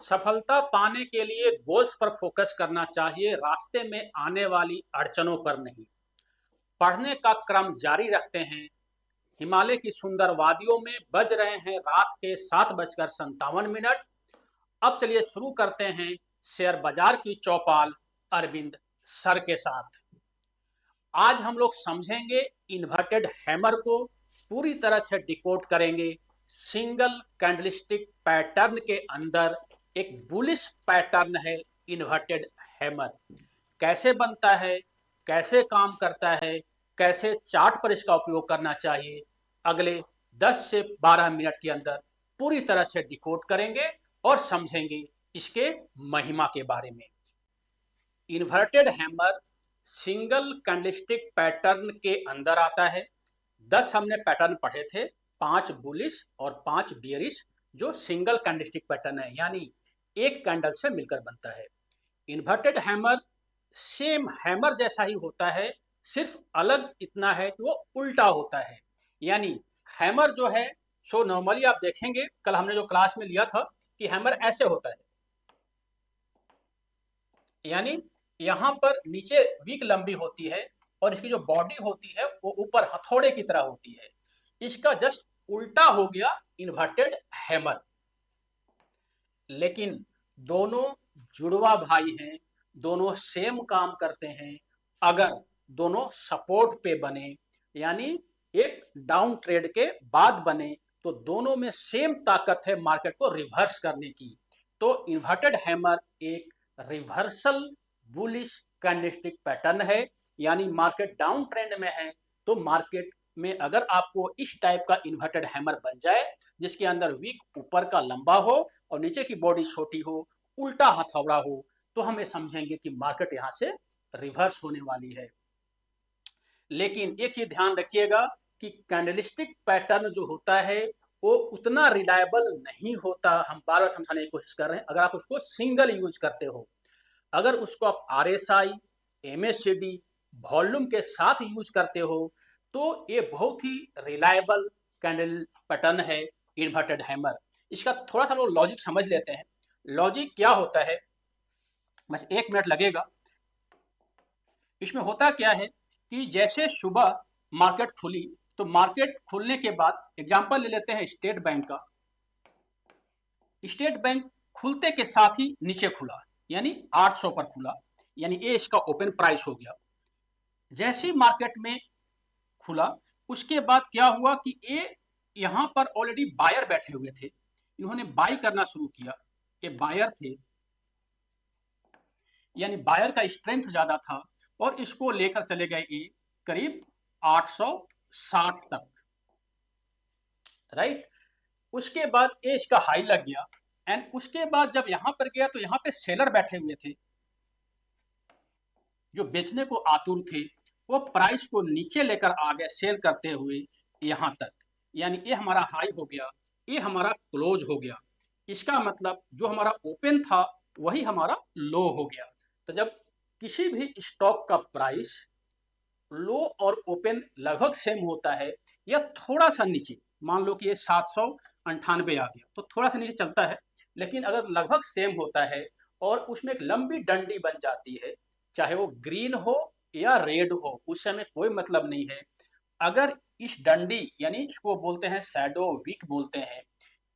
सफलता पाने के लिए गोल्स पर फोकस करना चाहिए, रास्ते में आने वाली अड़चनों पर नहीं। पढ़ने का क्रम जारी रखते हैं। हिमालय की सुंदर वादियों में बज रहे हैं रात के 7:57। अब चलिए शुरू करते हैं शेयर बाजार की चौपाल अरविंद सर के साथ। आज हम लोग समझेंगे इन्वर्टेड हैमर को, पूरी तरह से डिकोड करेंगे। सिंगल कैंडलस्टिक पैटर्न के अंदर एक बुलिश पैटर्न है इन्वर्टेड हैमर। कैसे बनता है, कैसे काम करता है, कैसे चार्ट पर इसका उपयोग करना चाहिए, अगले 10 से 12 मिनट के अंदर पूरी तरह से डिकोड करेंगे और समझेंगे इसके महिमा के बारे में। Inverted hammer single candlestick pattern के अंदर आता है। 10 हमने पैटर्न पढ़े थे, 5 बुलिश और 5 बियरिश, जो सिंगल कैंडलस्टिक पैटर्न है, यानी एक कैंडल से मिलकर बनता है। इन्वर्टेड हैमर सेम हैमर जैसा ही होता है, सिर्फ अलग इतना है कि वो उल्टा होता है। यानी हैमर जो है, सो नॉर्मली आप देखेंगे, कल हमने जो क्लास में लिया था कि हैमर ऐसे होता है, यानी यहां पर नीचे विक लंबी होती है और इसकी जो बॉडी होती है वो ऊपर हथौड़े की तरह होती है। इसका जस्ट उल्टा हो गया इन्वर्टेड हैमर। लेकिन दोनों जुड़वा भाई हैं, दोनों सेम काम करते हैं। अगर दोनों सपोर्ट पे बने, यानी एक डाउन ट्रेड के बाद बने, तो दोनों में सेम ताकत है मार्केट को रिवर्स करने की। तो इन्वर्टेड हैमर एक रिवर्सल बुलिश कैंडलस्टिक पैटर्न है, यानी मार्केट डाउन ट्रेंड में है तो मार्केट में अगर आपको इस टाइप का इन्वर्टेड हैमर बन जाए, जिसके अंदर विक ऊपर का लंबा हो और नीचे की बॉडी छोटी हो, उल्टा हथौड़ा हो, तो हमें समझेंगे कि मार्केट यहां से रिवर्स होने वाली है। लेकिन एक चीज ध्यान रखिएगा कि कैंडलस्टिक पैटर्न जो होता है वो उतना रिलायबल नहीं होता। हम बार बार समझाने की कोशिश कर रहे हैं। अगर आप उसको सिंगल यूज करते हो, अगर उसको आप RSI, MACD, वॉल्यूम के साथ यूज करते हो, तो ये बहुत ही रिलायबल कैंडल पैटर्न है इन्वर्टेड हैमर। इसका थोड़ा सा लोग लॉजिक समझ लेते हैं। लॉजिक क्या होता है, बस 1 मिनट लगेगा। इसमें होता क्या है कि जैसे सुबह मार्केट खुली, तो मार्केट खुलने के बाद एग्जांपल ले लेते हैं स्टेट बैंक का। स्टेट बैंक खुलते के साथ ही नीचे खुला, यानी 800 पर खुला, यानी ये इसका ओपन प्राइस हो गया। जैसे ही मार्केट में खुला, उसके बाद क्या हुआ कि ये यहां पर ऑलरेडी बायर बैठे हुए थे, इन्होंने बाई करना शुरू किया। ये बायर थे, यानी बायर का स्ट्रेंथ ज्यादा था और इसको लेकर चले गए ये करीब 860 तक, राइट। उसके बाद ये इसका हाई लग गया एंड उसके बाद जब यहां पर गया तो यहां पे सेलर बैठे हुए थे जो बेचने को आतुर थे। वो प्राइस को नीचे लेकर आ गए सेल करते हुए यहां तक, यानी ये हमारा हाई हो गया, ये हमारा क्लोज हो गया। इसका मतलब जो हमारा ओपन था वही हमारा लो हो गया। तो जब किसी भी स्टॉक का प्राइस लो और ओपन लगभग सेम होता है या थोड़ा सा नीचे, मान लो कि ये 798 आ गया तो थोड़ा सा नीचे चलता है, लेकिन अगर लगभग सेम होता है और उसमें एक लंबी डंडी बन जाती है, चाहे वो ग्रीन हो या रेड हो, उससे हमें कोई मतलब नहीं है। अगर इस डंडी, यानी इसको बोलते हैं शैडो विक बोलते हैं,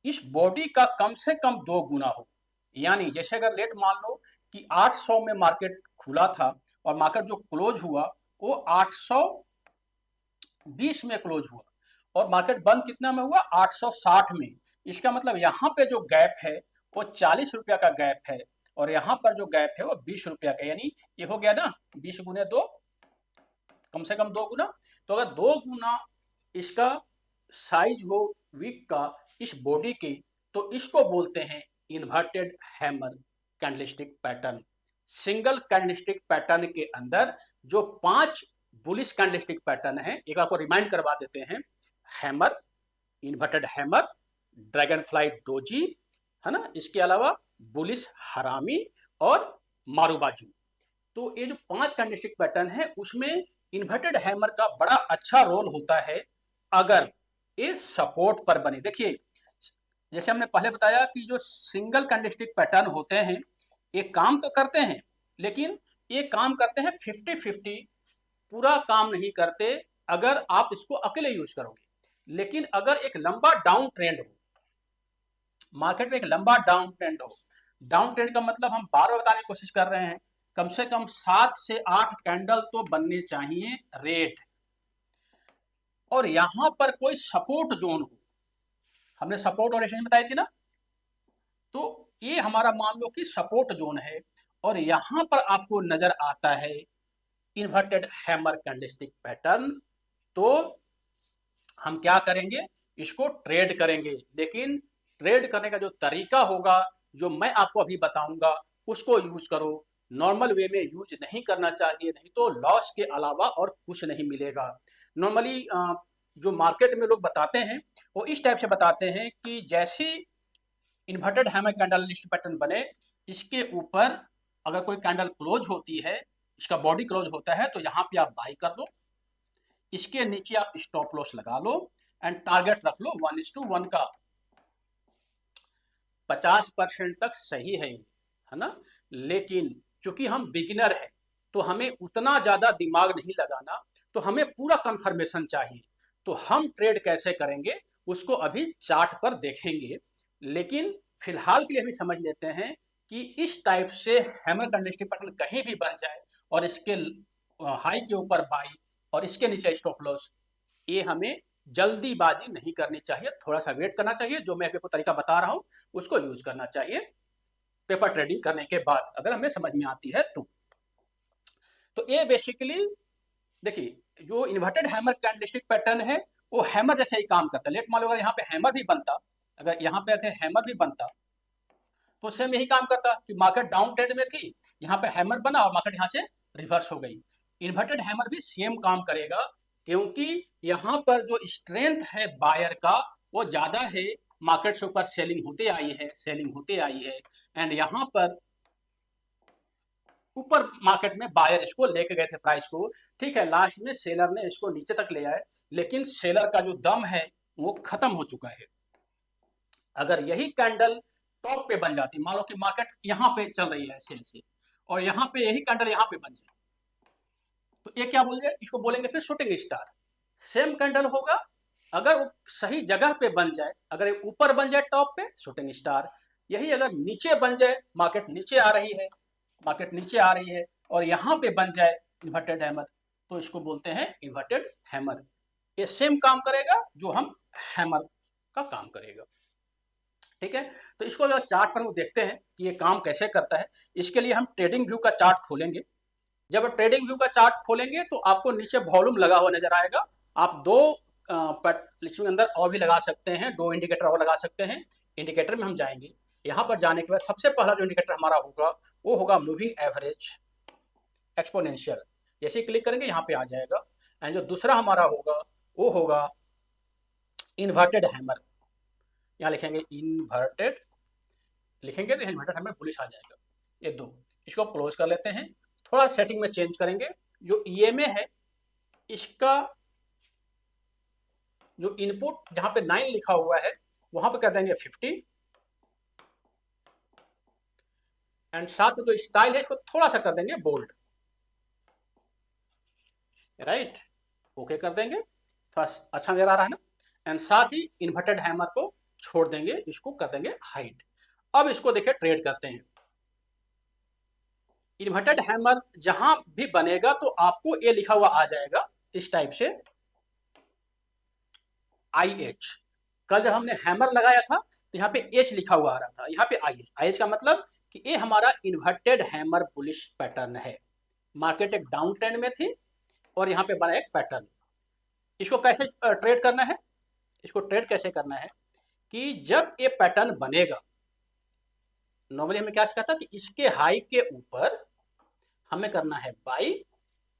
इस बॉडी का कम से कम 2 गुना हो, यानी जैसे अगर लेट मान लो कि 800 में मार्केट खुला था और मार्केट जो क्लोज हुआ वो 820 में क्लोज हुआ और मार्केट बंद कितना में हुआ, 860 में। इसका मतलब यहाँ पे जो गैप है वो 40 रुपया का गैप है और यहाँ पर जो गैप है वो 20 रुपया का, यानी ये हो गया ना 20 गुने 2, कम से कम 2 गुना। तो अगर 2 गुना इसका साइज हो विक का इस बॉडी के, तो इसको बोलते हैं inverted hammer candlestick pattern. Single candlestick pattern के अंदर जो 5 बुलिश कैंडलस्टिक पैटर्न है, एक आपको रिमाइंड करवा देते हैं। Hammer, inverted hammer, dragon fly doji, है ना, इसके अलावा बुलिश हरामी और मारूबाजू। तो ये जो 5 कैंडलस्टिक पैटर्न है उसमें इन्वर्टेड हैमर का बड़ा अच्छा रोल होता है अगर ये सपोर्ट पर बने। देखिए जैसे हमने पहले बताया कि जो सिंगल कैंडलस्टिक पैटर्न होते हैं ये काम तो करते हैं, लेकिन ये काम करते हैं 50-50, पूरा काम नहीं करते अगर आप इसको अकेले यूज करोगे। लेकिन अगर एक लंबा डाउन ट्रेंड हो, मार्केट में एक लंबा डाउन ट्रेंड हो, डाउन ट्रेंड का मतलब हम बार बार बताने की कोशिश कर रहे हैं, कम से कम 7 से 8 कैंडल तो बनने चाहिए रेड, और यहां पर कोई सपोर्ट जोन हो, हमने सपोर्ट और रेजिस्टेंस बताई थी ना, तो ये हमारा मान लो कि सपोर्ट जोन है, और यहां पर आपको नजर आता है इन्वर्टेड हैमर कैंडलस्टिक पैटर्न, तो हम क्या करेंगे, इसको ट्रेड करेंगे। लेकिन ट्रेड करने का जो तरीका होगा, जो मैं आपको अभी बताऊंगा, उसको यूज करो। नॉर्मल वे में यूज नहीं करना चाहिए, नहीं तो लॉस के अलावा और कुछ नहीं मिलेगा। नॉर्मली जो मार्केट में लोग बताते हैं वो इस टाइप से बताते हैं कि जैसी inverted hammer candle list pattern बने, इसके ऊपर अगर कोई कैंडल क्लोज होती है, इसका बॉडी क्लोज होता है, तो यहाँ पे आप बाई कर दो, इसके नीचे आप स्टॉप लॉस लगा लो एंड टारगेट रख लो 1:1 का। 50% तक सही है ना। लेकिन चूंकि हम बिगिनर है तो हमें उतना ज्यादा दिमाग नहीं लगाना, तो हमें पूरा कंफर्मेशन चाहिए। तो हम ट्रेड कैसे करेंगे उसको अभी चार्ट पर देखेंगे, लेकिन फिलहाल के लिए भी समझ लेते हैं कि इस टाइप से हैमर कैंडलस्टिक पैटर्न कहीं भी बन जाए और इसके हाई के ऊपर बाई और इसके नीचे स्टॉप लॉस, ये हमें जल्दीबाजी नहीं करनी चाहिए, थोड़ा सा वेट करना चाहिए। जो मैं आपको तरीका बता रहा हूं उसको यूज करना चाहिए पेपर ट्रेडिंग करने के बाद, अगर हमें समझ में आती है तो ये बेसिकली देखिए जो इन्वर्टेड हैमर कैंडलस्टिक पैटर्न है वो हैमर जैसे ही काम करता है। लेट मान लो अगर यहाँ पे हैमर भी बनता, अगर यहाँ पे हैमर भी बनता तो सेम यही काम करता कि मार्केट डाउन ट्रेंड में थी, यहाँ पे हैमर बना और मार्केट यहाँ से रिवर्स हो गई। इन्वर्टेड हैमर भी सेम काम करेगा, क्योंकि यहाँ पर जो स्ट्रेंथ है बायर का वो ज्यादा है, मार्केट से ऊपर सेलिंग होते आई है, सेलिंग होते आई है, एंड यहाँ पर ऊपर मार्केट में बायर इसको लेके गए थे प्राइस को, ठीक है, लास्ट में सेलर ने इसको नीचे तक ले आए, लेकिन सेलर का जो दम है वो खत्म हो चुका है। अगर यही कैंडल टॉप पे बन जाती, मान लो कि मार्केट यहाँ पे चल रही है सेल से, और यहाँ पे यही कैंडल यहाँ पे बन जाए, तो ये क्या बोलेंगे, इसको बोलेंगे फिर शूटिंग स्टार। सेम कैंडल होगा, अगर वो सही जगह पे बन जाए, अगर ऊपर बन जाए टॉप पे शूटिंग स्टार, यही अगर नीचे बन जाए, मार्केट नीचे आ रही है, मार्केट नीचे आ रही है और यहाँ पे बन जाए इन्वर्टेड हैमर, तो इसको बोलते हैं इन्वर्टेड हैमर। ये सेम काम करेगा जो हम हैमर का काम करेगा, ठीक है। तो इसको जो चार्ट पर वो देखते हैं कि ये काम कैसे करता है, इसके लिए हम ट्रेडिंग व्यू का चार्ट खोलेंगे। जब ट्रेडिंग व्यू का चार्ट खोलेंगे तो आपको नीचे वॉल्यूम लगा हुआ नजर आएगा। आप दो लिस्टिंग अंदर और भी लगा सकते हैं, दो इंडिकेटर और लगा सकते हैं। इंडिकेटर में हम जाएंगे, यहाँ पर जाने के बाद सबसे पहला जो इंडिकेटर हमारा होगा वो होगा मूविंग एवरेज एक्सपोनेंशियल। जैसे ही क्लिक करेंगे यहाँ पे आ जाएगा। एंड जो दूसरा हमारा होगा वो होगा इन्वर्टेड हैमर, यहाँ लिखेंगे इन्वर्टेड, लिखेंगे तो इन्वर्टेड हैमर बुलिश आ जाएगा। ये दो, इसको क्लोज कर लेते हैं। थोड़ा सेटिंग में चेंज करेंगे, जो ईएमए है इसका जो इनपुट जहां पे 9 लिखा हुआ है वहां पे कर देंगे 50, एंड साथ में जो स्टाइल है इसको थोड़ा सा कर देंगे बोल्ड, राइट, ओके कर देंगे, थोड़ा अच्छा नजर आ रहा है ना। एंड साथ ही इन्वर्टेड हैमर को छोड़ देंगे, इसको कर देंगे हाइट। अब इसको देखिए ट्रेड करते हैं। इन्वर्टेड हैमर जहां भी बनेगा तो आपको ये लिखा हुआ आ जाएगा इस टाइप से IH। कल जब हमने हैमर लगाया था तो यहाँ पे H लिखा हुआ आ रहा था, यहाँ पे IH। IH का मतलब कि ये हमारा इन्वर्टेड हैमर बुलिश पैटर्न है। मार्केट एक डाउन ट्रेंड में थी और यहाँ पे बना एक पैटर्न। इसको कैसे ट्रेड करना है, इसको ट्रेड कैसे करना है कि जब ये पैटर्न बनेगा, नॉर्मली हमें क्या सिखाता कि इसके हाई के ऊपर हमें करना है बाई,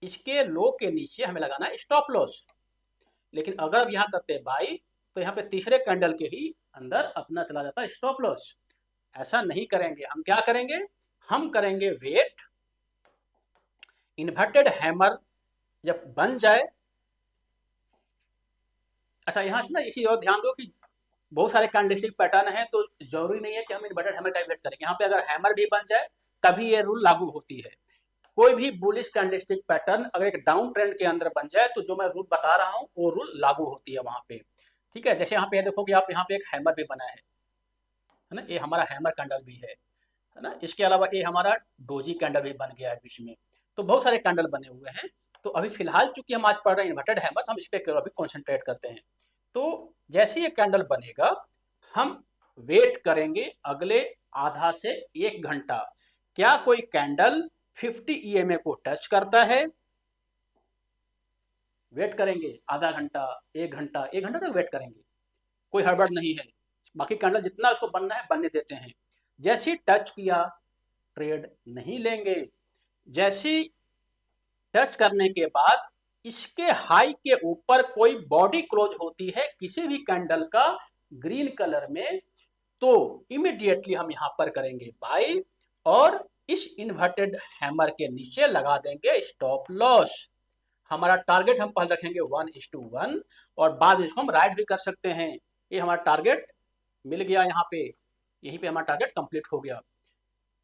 इसके लो के नीचे हमें लगाना है स्टॉप लॉस। लेकिन अगर अब यहाँ करते हैं बाई तो यहाँ पे तीसरे कैंडल के ही अंदर अपना चला जाता है स्टॉप लॉस। ऐसा नहीं करेंगे, हम क्या करेंगे, हम करेंगे वेट, इन्वर्टेड हैमर जब बन जाए। अच्छा यहाँ ना इसी और ध्यान दो कि बहुत सारे कैंडलस्टिक पैटर्न है, तो जरूरी नहीं है कि हम इन्वर्टेड हैमर कैलकुलेट करें। यहाँ पे अगर हैमर भी बन जाए तभी ये रूल लागू होती है। कोई भी बुलिश कैंडलस्टिक पैटर्न अगर एक डाउन ट्रेंड के अंदर बन जाए तो जो मैं रूल बता रहा हूँ वो रूल लागू होती है वहां पे। ठीक है, जैसे यहाँ पे देखो कि आप यहाँ पे एक हैमर भी बना है ना, ये हमारा हैमर कैंडल भी है ना। इसके अलावा ये हमारा डोजी कैंडल भी बन गया है बीच में। तो बहुत सारे कैंडल बने हुए हैं। तो अभी फिलहाल चूंकि हम आज पढ़ रहे हैं इन्वर्टेड हैमर, हम इस पर अभी कॉन्सेंट्रेट करते हैं। तो जैसे ये कैंडल बनेगा हम वेट करेंगे अगले आधा से 1 घंटा। क्या कोई कैंडल 50 ईएमए को टच करता है? वेट करेंगे आधा घंटा, 1 घंटा, 1 घंटा तक वेट करेंगे, कोई हड़बड़ नहीं है। बाकी कैंडल जितना उसको बनना है बनने देते हैं। जैसे ही टच किया ट्रेड नहीं लेंगे। जैसे टच करने के बाद इसके हाई के ऊपर कोई बॉडी क्लोज होती है किसी भी कैंडल का ग्रीन कलर में, तो इमीडिएटली हम यहां पर करेंगे बाय और इस इन्वर्टेड हैमर के नीचे लगा देंगे स्टॉप लॉस। हमारा टारगेट हम पहले रखेंगे 1:1 और बाद में इसको हम राइट भी कर सकते हैं। ये हमारा टारगेट मिल गया, यहाँ पे यहीं पे हमारा टारगेट कंप्लीट हो गया।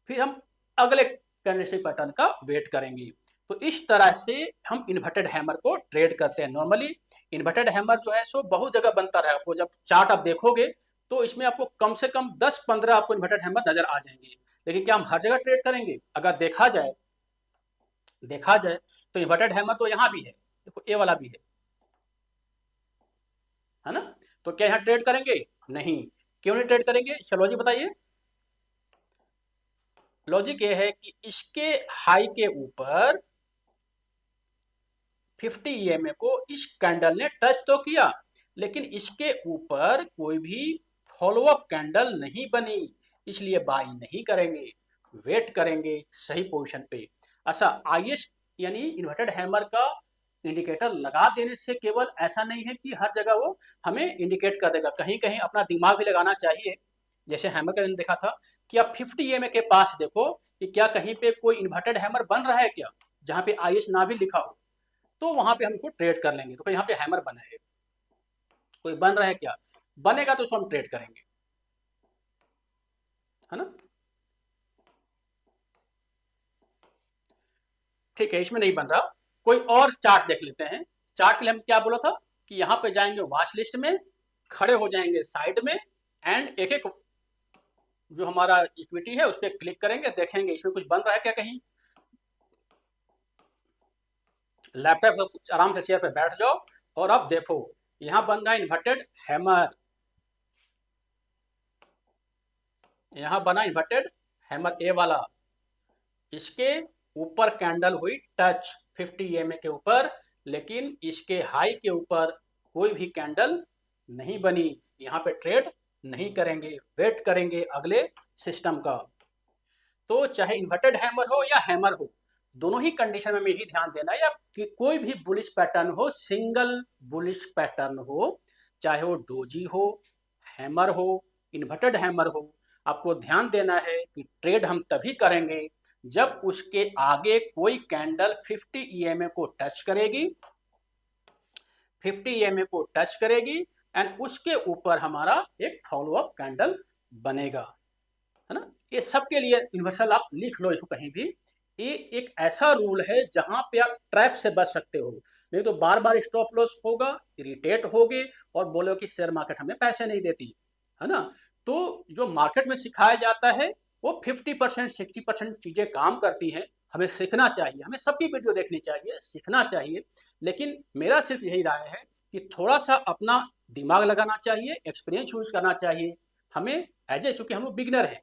फिर हम अगले कैंडलस्टिक पैटर्न का वेट करेंगे। तो इस तरह से हम इन्वर्टेड हैमर को ट्रेड करते हैं। नॉर्मली इन्वर्टेड हैमर जो है सो बहुत जगह बनता रहा, आपको जब चार्ट आप देखोगे तो इसमें आपको कम से कम 10-15 आपको इन्वर्टेड हैमर नजर आ जाएंगे। लेकिन क्या हम हर जगह ट्रेड करेंगे? अगर देखा जाए तो इन्वर्टेड हैमर तो यहाँ भी है, देखो ए वाला भी है ना। तो क्या यहाँ ट्रेड करेंगे? नहीं। क्यों नहीं ट्रेड करेंगे? चलो जी बताइए। लॉजिक ये है कि इसके हाई के ऊपर 50 ईएमए को इस कैंडल ने टच तो किया, लेकिन इसके ऊपर कोई भी फॉलोअप कैंडल नहीं बनी, इसलिए बाई नहीं करेंगे, वेट करेंगे सही पोजीशन पे। अच्छा, आईएस यानी इन्वर्टेड हैमर का इंडिकेटर लगा देने से केवल ऐसा नहीं है कि हर जगह वो हमें इंडिकेट कर देगा, कहीं कहीं अपना दिमाग भी लगाना चाहिए। जैसे हैमर का देखा था कि आप 50 ईएमए के पास देखो कि क्या कहीं पे कोई इन्वर्टेड हैमर बन रहा है क्या, जहां पे आईएस ना भी लिखा हो, तो वहां पे हम इसको ट्रेड कर लेंगे। तो यहाँ पे हैमर बना है, कोई बन रहा है क्या? बनेगा तो उसको हम ट्रेड करेंगे, है ना। ठीक है, इसमें नहीं बन रहा, कोई और चार्ट देख लेते हैं। चार्ट के लिए हम क्या बोला था कि यहाँ पे जाएंगे वॉच लिस्ट में, खड़े हो जाएंगे साइड में एंड एक एक जो हमारा इक्विटी है उस पर क्लिक करेंगे, देखेंगे इसमें कुछ बन रहा है क्या। कहीं लैपटॉप पर आराम से चेयर पे बैठ जाओ और अब देखो यहाँ बन रहा है इन्वर्टेड हैमर, यहाँ बना इन्वर्टेड हैमर ए वाला। इसके ऊपर कैंडल हुई टच 50 ईएमए के ऊपर, लेकिन इसके हाई के ऊपर कोई भी कैंडल नहीं बनी। यहाँ पे ट्रेड नहीं करेंगे, वेट करेंगे अगले सिस्टम का। तो चाहे इन्वर्टेड हैमर हो या हैमर हो, दोनों ही कंडीशन में यही ध्यान देना है, या कि कोई भी बुलिश पैटर्न हो, सिंगल बुलिश पैटर्न हो, चाहे वो डोजी हो, हैमर हो, इन्वर्टेड हैमर हो, आपको ध्यान देना है कि ट्रेड हम तभी करेंगे जब उसके आगे कोई कैंडल 50 ईएमए को टच करेगी, 50 ईएमए को टच करेगी एंड उसके ऊपर हमारा एक फॉलोअप कैंडल बनेगा, है ना। ये सबके लिए यूनिवर्सल आप लिख लो इसको कहीं भी। ये एक ऐसा रूल है जहां पे आप ट्रैप से बच सकते हो, नहीं तो बार बार स्टॉप लॉस होगा, इरिटेट होगे और बोलो कि शेयर मार्केट हमें पैसे नहीं देती, है ना। तो जो मार्केट में सिखाया जाता है वो 50% 60% चीजें काम करती हैं। हमें सीखना चाहिए, हमें सबकी वीडियो देखनी चाहिए, सीखना चाहिए। लेकिन मेरा सिर्फ यही राय है कि थोड़ा सा अपना दिमाग लगाना चाहिए, एक्सपीरियंस यूज करना चाहिए। हमें एज ए, चूंकि हम लोग बिगनर हैं,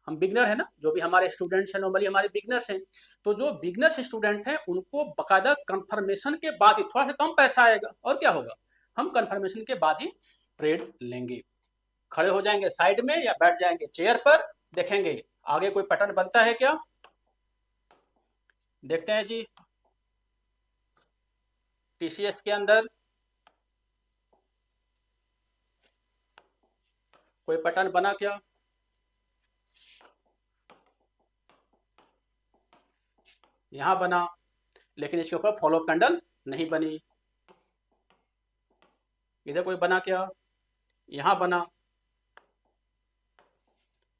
हम बिगनर है ना, जो भी हमारे स्टूडेंट्स हैं नॉर्मली हमारे बिगनर्स हैं। तो जो बिगनर्स स्टूडेंट हैं उनको बकायदा कंफर्मेशन के बाद ही थोड़ा सा कम पैसा आएगा, और क्या होगा, हम कंफर्मेशन के बाद ही ट्रेड लेंगे। खड़े हो जाएंगे साइड में या बैठ जाएंगे चेयर पर, देखेंगे आगे कोई पैटर्न बनता है क्या। देखते हैं जी, टीसीएस के अंदर कोई पैटर्न बना क्या? यहां बना, लेकिन इसके ऊपर फॉलो कैंडल नहीं बनी। इधर कोई बना क्या? यहां बना,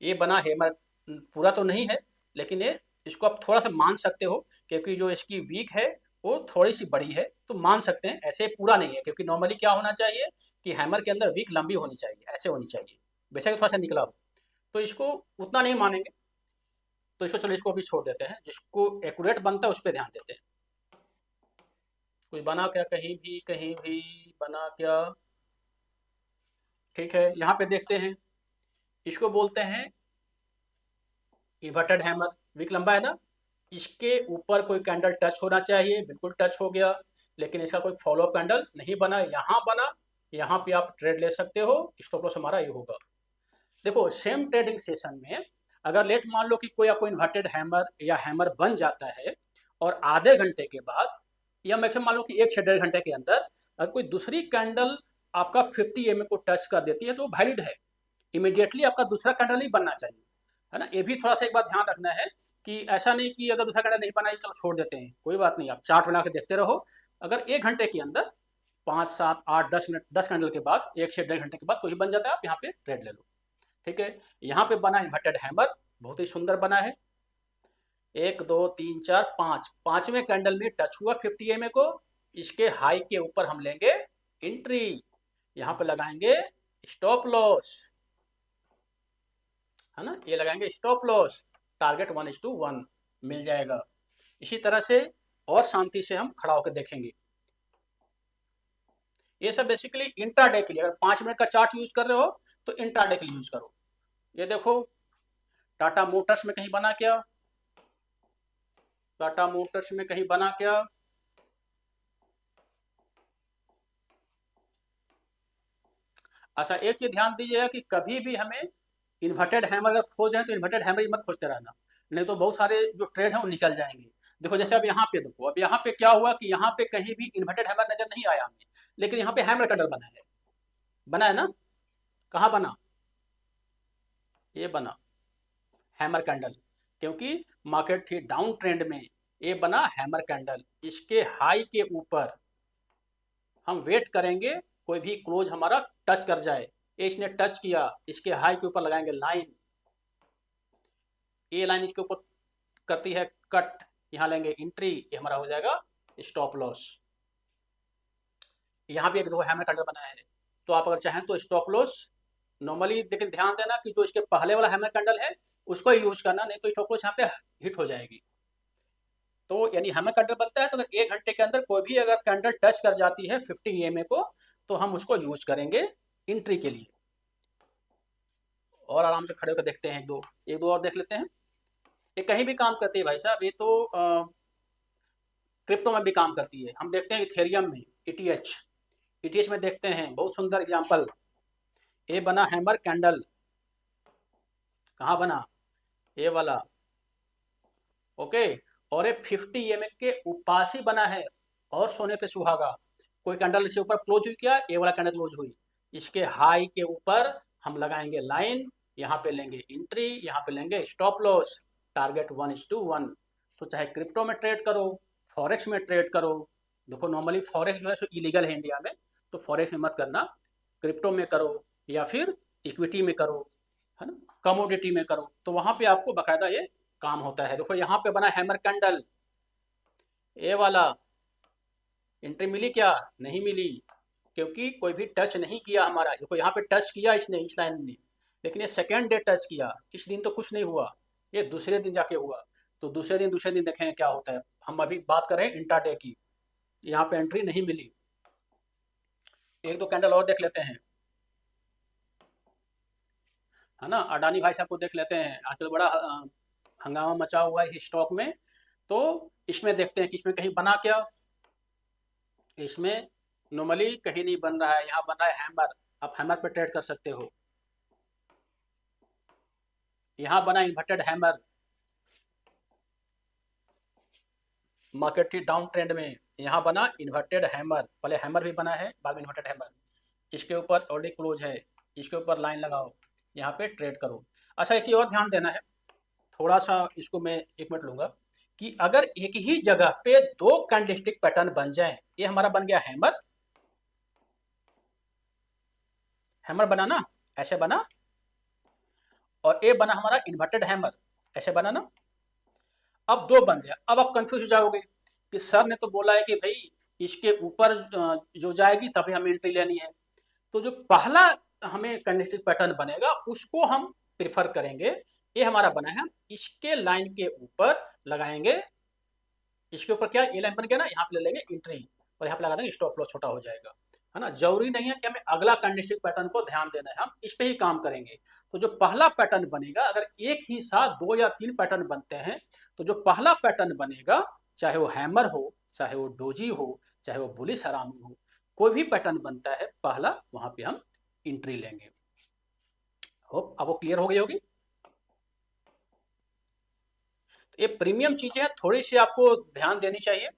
ये बना हैमर, पूरा तो नहीं है लेकिन ये इसको आप थोड़ा सा मान सकते हो क्योंकि जो इसकी वीक है वो थोड़ी सी बड़ी है, तो मान सकते हैं, ऐसे पूरा नहीं है क्योंकि नॉर्मली क्या होना चाहिए कि हैमर के अंदर वीक लंबी होनी चाहिए, ऐसे होनी चाहिए, बेशक थोड़ा सा निकला हो, तो इसको उतना नहीं मानेंगे, तो इसको चलो इसको अभी छोड़ देते हैं, जिसको एक्यूरेट बनता है उस पर ध्यान देते हैं। कुछ बना क्या, कहीं भी बना क्या? ठीक है, यहाँ पे देखते हैं, इसको बोलते हैं इन्वर्टेड हैमर, विक लंबा है ना, इसके ऊपर कोई कैंडल टच होना चाहिए, बिल्कुल टच हो गया, लेकिन इसका कोई फॉलो कैंडल नहीं बना, यहाँ बना, यहाँ पे आप ट्रेड ले सकते हो, स्टॉप लॉस हमारा ये होगा। देखो सेम ट्रेडिंग सेशन में अगर लेट मान लो कि कोई आपको इन्वर्टेड हैमर या हैमर बन जाता है और आधे घंटे के बाद या मैक्सिमम मान लो कि 1 से 1.5 घंटे के अंदर अगर कोई दूसरी कैंडल आपका 50 EMA को टच कर देती है तो वैलिड है, इमीडिएटली आपका दूसरा कैंडल ही बनना चाहिए, है ना। ये भी थोड़ा सा एक बार ध्यान रखना है कि ऐसा नहीं कि अगर दूसरा कैंडल नहीं बना चलो छोड़ देते हैं, कोई बात नहीं, आप चार्ट बना के देखते रहो, अगर 1 घंटे के अंदर 5, 7, 8, 10 मिनट 10 कैंडल के बाद 1 से 1.5 घंटे के बाद कोई बन जाता है, आप यहाँ पे ट्रेड ले लो। ठीक है, यहाँ पे बना इन्वर्टेड हैमर, बहुत ही सुंदर बना है, 1, 2, 3, 4, 5, पांचवें कैंडल में टच हुआ 50 EMA को, इसके हाई के ऊपर हम लेंगे एंट्री, यहाँ पे लगाएंगे स्टॉप लॉस, है ना, ये लगाएंगे स्टॉप लॉस, टारगेट 1:1 मिल जाएगा। इसी तरह से और शांति से हम खड़ा होकर देखेंगे। ये सब बेसिकली इंट्राडे के लिए, अगर 5 मिनट का चार्ट यूज कर रहे हो तो इंट्राडे के लिए यूज करो। ये देखो टाटा मोटर्स में कहीं बना क्या, टाटा मोटर्स में कहीं बना क्या, अच्छा एक चीज ध्यान दीजिएगा कि कभी भी हमें इन्वर्टेड हैमर अगर खोज है तो इन्वर्टेड हैमर ही मत खोजते रहना, नहीं तो बहुत सारे जो ट्रेड हैं वो निकल जाएंगे। देखो जैसे अब यहाँ पे देखो, अब यहाँ पे क्या हुआ कि यहाँ पे कहीं भी इन्वर्टेड हैमर नजर नहीं आया हमें, लेकिन यहाँ पे हैमर कटर बना है ना, कहाँ बना, ये बना हैमर कैंडल, क्योंकि मार्केट थी डाउन ट्रेंड में, ये बना हैमर कैंडल, इसके हाई के ऊपर हम वेट करेंगे कोई भी क्लोज हमारा टच कर जाए, ये इसने टच किया, इसके हाई के ऊपर लगाएंगे लाइन, ये लाइन इसके ऊपर करती है कट, यहाँ लेंगे एंट्री, ये हमारा हो जाएगा स्टॉप लॉस। यहाँ भी एक दो हैमर कैंडल बनाया है, तो आप अगर चाहें तो स्टॉप लॉस नॉर्मली, लेकिन ध्यान देना कि जो इसके पहले वाला हैमर कैंडल है उसको ही यूज करना, नहीं तो स्टॉप लॉस यहाँ पे हिट हो जाएगी। तो यानी हैमर कैंडल बनता है तो अगर 1 घंटे के अंदर कोई भी अगर कैंडल टच कर जाती है 50 EMA को तो हम उसको यूज करेंगे एंट्री के लिए। और आराम से खड़े होकर देखते हैं, एक दो और देख लेते हैं, ये कहीं भी काम करती है भाई साहब, ये तो क्रिप्टो में भी काम करती है। हम देखते हैं इथेरियम में ईटीएच में देखते हैं, बहुत सुंदर एग्जांपल, ये बना हैमर कैंडल, कहाँ बना, ये वाला, ओके, और ये 50 EMA के उपास ही बना है, और सोने पे सुहागा, कोई कैंडल इसके ऊपर क्लोज हुई क्या, ये वाला कैंडल क्लोज हुई, इसके हाई के ऊपर हम लगाएंगे लाइन, यहाँ पे लेंगे एंट्री, यहाँ पे लेंगे स्टॉप लॉस, टारगेट 1:1। तो चाहे क्रिप्टो में ट्रेड करो, फॉरेक्स में ट्रेड करो, देखो नॉर्मली फॉरेक्स जो है सो इलीगल है इंडिया में, तो फॉरेक्स में मत करना, क्रिप्टो में करो या फिर इक्विटी में करो, है ना, कमोडिटी में करो, तो वहाँ पे आपको बाकायदा ये काम होता है। देखो यहाँ पे बना हैमर कैंडल, ये वाला, एंट्री मिली क्या, नहीं मिली, क्योंकि कोई भी टच नहीं किया हमारा, देखो यहाँ पे टच किया इसने इस लाइन में, लेकिन ये सेकेंड डे टच किया, इस दिन तो कुछ नहीं हुआ, ये दूसरे दिन जाके हुआ, तो दूसरे दिन देखें क्या होता है। हम अभी बात कर रहे हैं इंट्राडे की, यहाँ पे एंट्री नहीं मिली, एक दो कैंडल और देख लेते हैं, है ना, अडानी भाई साहब को देख लेते हैं, आजकल बड़ा हंगामा मचा हुआ है इस स्टॉक में, तो इसमें देखते हैं कि इसमें कहीं बना क्या, इसमें नॉर्मली कहीं नहीं बन रहा है, यहाँ बन रहा है हैमर, आप हैमर पे ट्रेड कर सकते हो, यहाँ बना इन्वर्टेड हैमर, मार्केट थी डाउन ट्रेंड में, यहाँ बना इन्वर्टेड हैमर, पहले हैमर भी बना है बाद में इन्वर्टेड हैमर, इसके ऊपर ऑलरेडी क्लोज है, इसके ऊपर लाइन लगाओ, यहाँ पे ट्रेड करो। अच्छा एक चीज़ और ध्यान देना है, थोड़ा सा इसको मैं 1 मिनट लूंगा, कि अगर एक ही जगह पे दो कैंडलस्टिक पैटर्न बन जाए, ये हमारा बन गया हैमर, हैमर बना ना, ऐसे बना, और ए बना हमारा इन्वर्टेड हैमर, ऐसे बना ना। अब दो बन गया। अब आप कंफ्यूज हो जाओगे कि सर ने तो बोला है कि भाई इसके ऊपर जो जाएगी तभी हमें एंट्री लेनी है। तो जो पहला हमें कंडक्टिव पैटर्न बनेगा उसको हम प्रिफर करेंगे। ये हमारा बना है, इसके लाइन के ऊपर लगाएंगे, इसके ऊपर क्या ये लाइन बन गया ना, यहाँ पे ले लेंगे एंट्री और यहाँ पे लगा देंगे स्टॉप लॉस, छोटा हो जाएगा, है ना। जरूरी नहीं है कि हमें अगला कंडक्टिव पैटर्न को ध्यान देना है, हम इस पे ही काम करेंगे। तो जो पहला पैटर्न बनेगा, अगर एक ही साथ 2 या 3 पैटर्न बनते हैं, तो जो पहला पैटर्न बनेगा, चाहे वो हैमर हो, चाहे वो डोजी हो, चाहे वो बुलिश हरामी हो, कोई भी पैटर्न बनता है पहला, वहां पे हम एंट्री लेंगे। होप अब वो क्लियर हो गई होगी। तो ये प्रीमियम चीजें हैं, थोड़ी सी आपको ध्यान देनी चाहिए।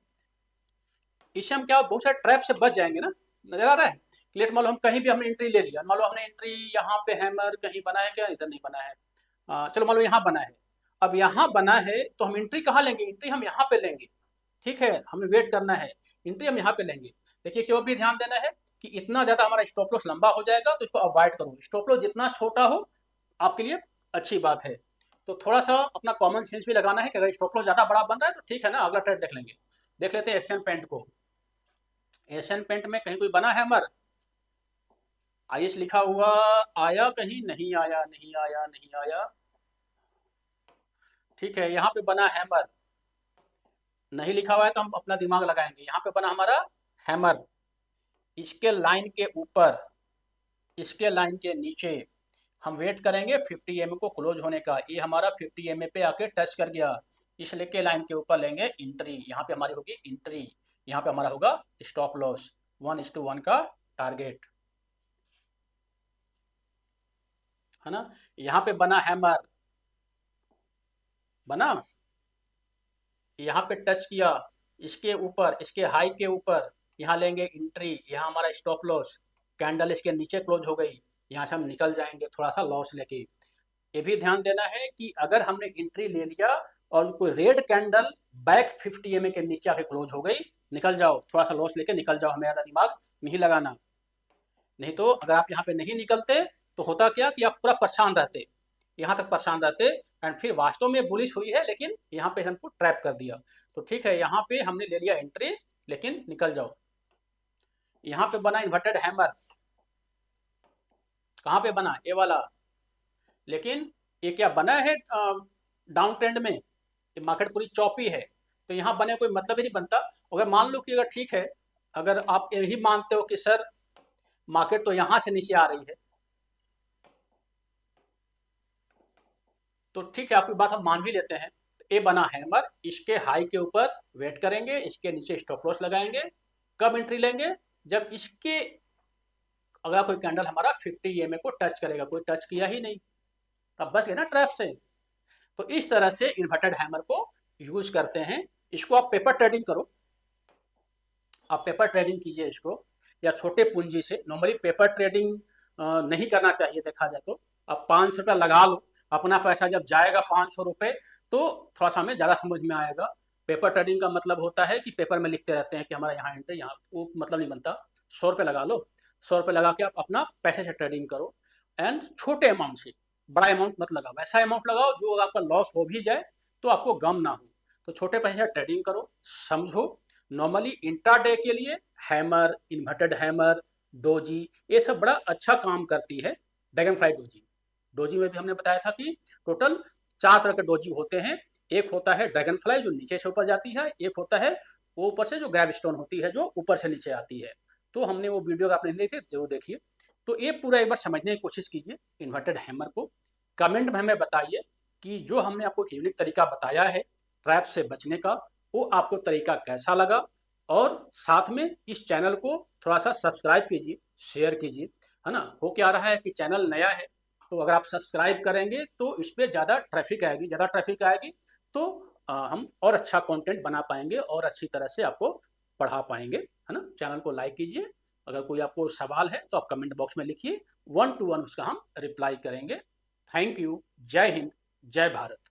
इससे हम क्या बहुत सारे ट्रैप से बच जाएंगे ना। नजर आ रहा है क्लियर। मान लो हम कहीं भी हमने एंट्री ले लिया, मान लो हमने एंट्री यहाँ पे हैमर कहीं बना है क्या, इधर नहीं बना है, चलो मान लो यहाँ बना है। अब यहाँ बना है तो हम एंट्री कहाँ लेंगे, एंट्री हम यहाँ पे लेंगे, ठीक है, हमें वेट करना है, एंट्री हम यहाँ पे लेंगे। देखिए क्यों भी ध्यान देना है कि इतना ज्यादा हमारा स्टॉप लॉस लंबा हो जाएगा, तो इसको अवॉइड करो। स्टॉप लॉस जितना छोटा हो आपके लिए अच्छी बात है। तो थोड़ा सा अपना कॉमन सेंस भी लगाना है कि अगर स्टॉप लॉस ज्यादा बड़ा बन रहा है तो ठीक है ना, अगला ट्रेड देख लेंगे। देख लेते हैं एशियन पेंट को। एशियन पेंट में कहीं कोई बना हैमर, आईएस लिखा हुआ आया कहीं, नहीं आया, नहीं आया, नहीं आया, ठीक है। यहाँ पे बना हैमर, नहीं लिखा हुआ है तो हम अपना दिमाग लगाएंगे। यहाँ पे बना हमारा हैमर, इसके लाइन के ऊपर, इसके लाइन के नीचे हम वेट करेंगे 50 एम को क्लोज होने का। ये हमारा 50 एम पे आके टच कर गया, इसलिए के लाइन के ऊपर लेंगे एंट्री, यहाँ पे हमारी होगी एंट्री, यहाँ पे हमारा होगा स्टॉप लॉस 1:1 का टारगेट, है ना। यहाँ पे बना हैमर, बना, यहाँ पे टच किया, इसके ऊपर, इसके हाई के ऊपर यहाँ लेंगे एंट्री, यहाँ हमारा स्टॉप लॉस, कैंडल इसके नीचे क्लोज हो गई, यहाँ से हम निकल जाएंगे थोड़ा सा लॉस लेके। ये भी ध्यान देना है कि अगर हमने एंट्री ले लिया और कोई रेड कैंडल बैक 50 एम के नीचे आके क्लोज हो गई, निकल जाओ, थोड़ा सा लॉस लेके निकल जाओ, हमें ज़्यादा दिमाग नहीं लगाना। नहीं तो अगर आप यहाँ पे नहीं निकलते तो होता क्या कि आप पूरा परेशान रहते, यहाँ तक परेशान रहते, एंड फिर वास्तव में बुलिश हुई है लेकिन यहाँ पे हमको ट्रैप कर दिया। तो ठीक है, यहाँ पे हमने ले लिया एंट्री, लेकिन निकल जाओ। यहाँ पे बना इन्वर्टेड हैमर, कहाँ पे बना, ये वाला, लेकिन ये क्या बना है डाउन ट्रेंड में, ये मार्केट पूरी चौपी है, तो यहाँ बने कोई मतलब ही नहीं बनता। अगर मान लो कि अगर ठीक है, अगर आप यही मानते हो कि सर मार्केट तो यहाँ से नीचे आ रही है, तो ठीक है, आपकी बात हम मान भी लेते हैं। ए बना हैमर, इसके हाई के ऊपर वेट करेंगे, इसके नीचे स्टॉप लॉस लगाएंगे। कब एंट्री लेंगे, जब इसके अगला कोई कैंडल हमारा 50 EMA को टच करेगा, कोई टच किया ही नहीं, अब बच गए ना ट्रैप से। तो इस तरह से इन्वर्टेड हैमर को यूज करते हैं। इसको आप पेपर ट्रेडिंग करो, आप पेपर ट्रेडिंग कीजिए इसको, या छोटे पूंजी से। नॉर्मली पेपर ट्रेडिंग नहीं करना चाहिए देखा जाए तो। आप 500 रुपया लगा लो, अपना पैसा जब जाएगा 500 रुपये तो थोड़ा सा हमें ज़्यादा समझ में आएगा। पेपर ट्रेडिंग का मतलब होता है कि पेपर में लिखते रहते हैं कि हमारा यहाँ एंट्री, यहाँ, वो मतलब नहीं बनता। 100 रुपये लगा लो, 100 रुपये लगा के आप अपना पैसे से ट्रेडिंग करो, एंड छोटे अमाउंट से, बड़ा अमाउंट मत लगाओ, वैसा अमाउंट लगाओ जो आपका लॉस हो भी जाए तो आपको गम ना हो। तो छोटे पैसे से ट्रेडिंग करो, समझो। नॉर्मली इंट्राडे के लिए हैमर, इन्वर्टेड हैमर, डोजी, ये सब बड़ा अच्छा काम करती है। ड्रैगन फ्लाई डोजी, डोजी में भी हमने बताया था कि टोटल 4 तरह के डोजी होते हैं। एक होता है ड्रैगन फ्लाई जो नीचे से ऊपर जाती है, एक होता है वो ऊपर से जो ग्रैब स्टोन होती है जो ऊपर से नीचे आती है। तो हमने वो वीडियो आपने नहीं देखी जरूर देखिए। तो ये पूरा एक बार समझने की कोशिश कीजिए इन्वर्टेड हैमर को। कमेंट में हमें बताइए कि जो हमने आपको एक यूनिक तरीका बताया है ट्रैप से बचने का, वो आपको तरीका कैसा लगा। और साथ में इस चैनल को थोड़ा सा सब्सक्राइब कीजिए, शेयर कीजिए, है ना। हो क्या रहा है कि चैनल नया है, तो अगर आप सब्सक्राइब करेंगे तो इस पर ज़्यादा ट्रैफिक आएगी, ज़्यादा ट्रैफिक आएगी तो हम और अच्छा कंटेंट बना पाएंगे और अच्छी तरह से आपको पढ़ा पाएंगे, है ना। चैनल को लाइक कीजिए, अगर कोई आपको सवाल है तो आप कमेंट बॉक्स में लिखिए, 1 to 1 उसका हम रिप्लाई करेंगे। थैंक यू, जय हिंद, जय भारत।